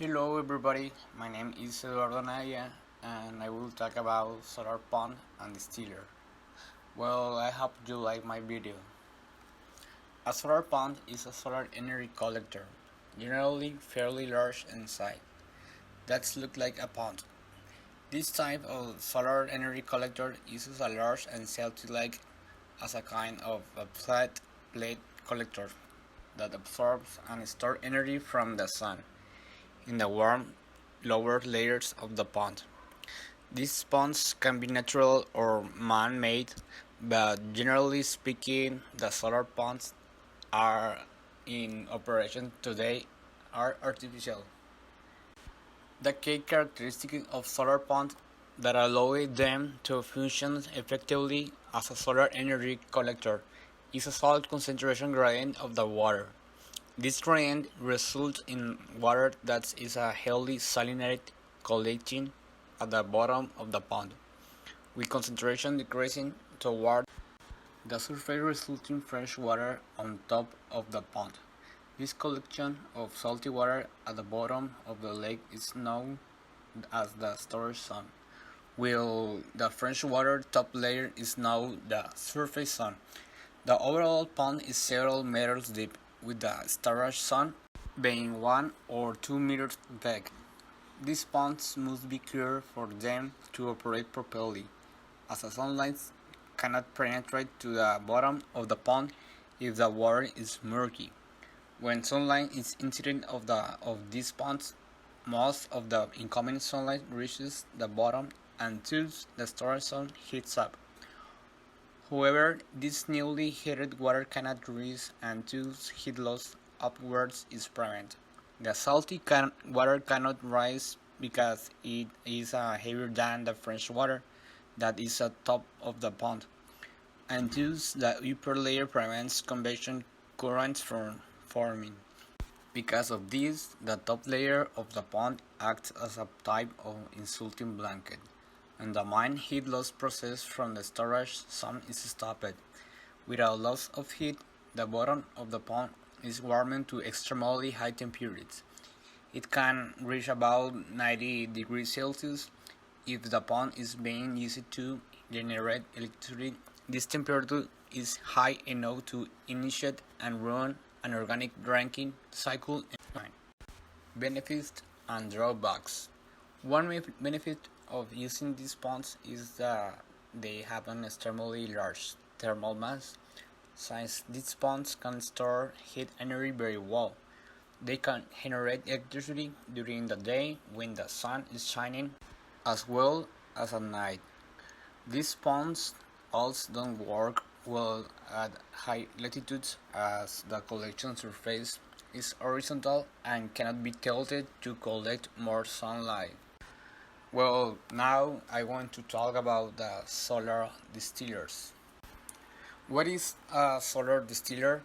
Hello everybody, my name is Eduardo Naya and I will talk about solar pump and distiller. Well, I hope you like my video. A solar pump is a solar energy collector, generally fairly large in size, that looks like a pond. This type of solar energy collector uses a large and celtic-like as a kind of a flat plate collector that absorbs and stores energy from the sun in the warm lower layers of the pond. These ponds can be natural or man-made, but generally speaking, the solar ponds are in operation today are artificial. The key characteristic of solar ponds that allow them to function effectively as a solar energy collector is a salt concentration gradient of the water. This gradient results in water that is a heavily salinated collecting at the bottom of the pond, with concentration decreasing toward the surface, resulting fresh water on top of the pond. This collection of salty water at the bottom of the lake is known as the storage zone, while the fresh water top layer is now the surface zone. The overall pond is several meters deep, with the storage zone being 1 or 2 meters back. These ponds must be cleared for them to operate properly, as the sunlight cannot penetrate to the bottom of the pond if the water is murky. When sunlight is incident of these ponds, most of the incoming sunlight reaches the bottom and thus the storage zone heats up. However, this newly heated water cannot rise and thus heat loss upwards is prevented. The salty water cannot rise because it is heavier than the fresh water that is at top of the pond, and thus the upper layer prevents convection currents from forming. Because of this, the top layer of the pond acts as a type of insulating blanket, and the main heat loss process from the storage zone is stopped. Without loss of heat, the bottom of the pond is warmed to extremely high temperatures. It can reach about 90 degrees Celsius if the pond is being used to generate electricity. This temperature is high enough to initiate and run an organic drinking cycle. Benefits and drawbacks. One benefit of using these ponds is that they have an extremely large thermal mass. Since these ponds can store heat energy very well, they can generate electricity during the day when the sun is shining, as well as at night. These ponds also don't work well at high latitudes as the collection surface is horizontal and cannot be tilted to collect more sunlight. Well, now I want to talk about the solar distillers. What is a solar distiller?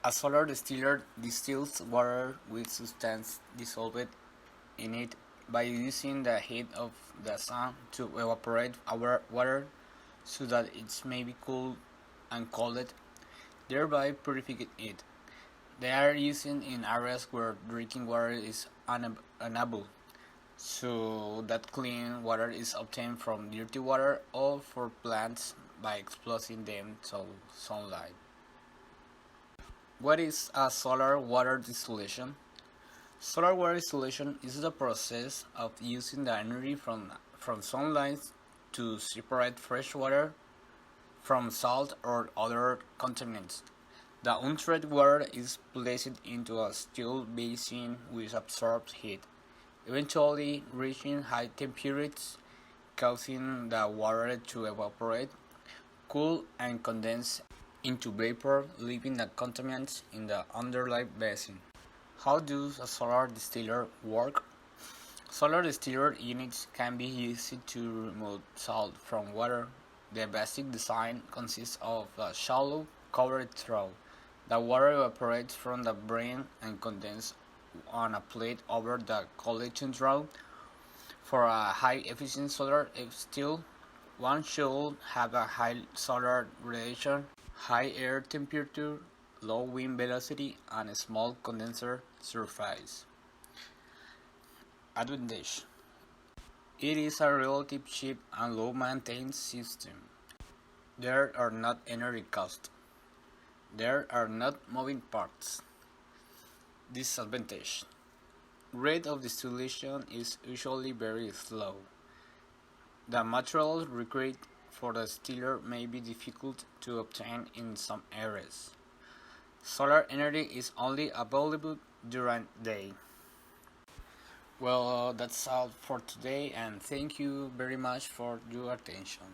A solar distiller distills water with substance dissolved in it by using the heat of the sun to evaporate our water so that it may be cooled and cooled, thereby purifying it. They are used in areas where drinking water is unable, so that clean water is obtained from dirty water or for plants by exposing them to sunlight. What is a solar water distillation? Solar water distillation is the process of using the energy from sunlight to separate fresh water from salt or other contaminants. The untreated water is placed into a steel basin which absorbs heat, eventually reaching high temperatures, causing the water to evaporate, cool, and condense into vapor, leaving the contaminants in the underlying basin. How does a solar distiller work? Solar distiller units can be used to remove salt from water. The basic design consists of a shallow, covered trough. The water evaporates from the brim and condenses on a plate over the collection trough. For a high-efficiency solar still, one should have a high solar radiation, high air temperature, low wind velocity, and a small condenser surface. Advantage: it is a relatively cheap and low-maintenance system. There are not energy costs. There are not moving parts. Disadvantage: rate of distillation is usually very slow. The materials required for the distiller may be difficult to obtain in some areas. Solar energy is only available during the day. Well, that's all for today, and thank you very much for your attention.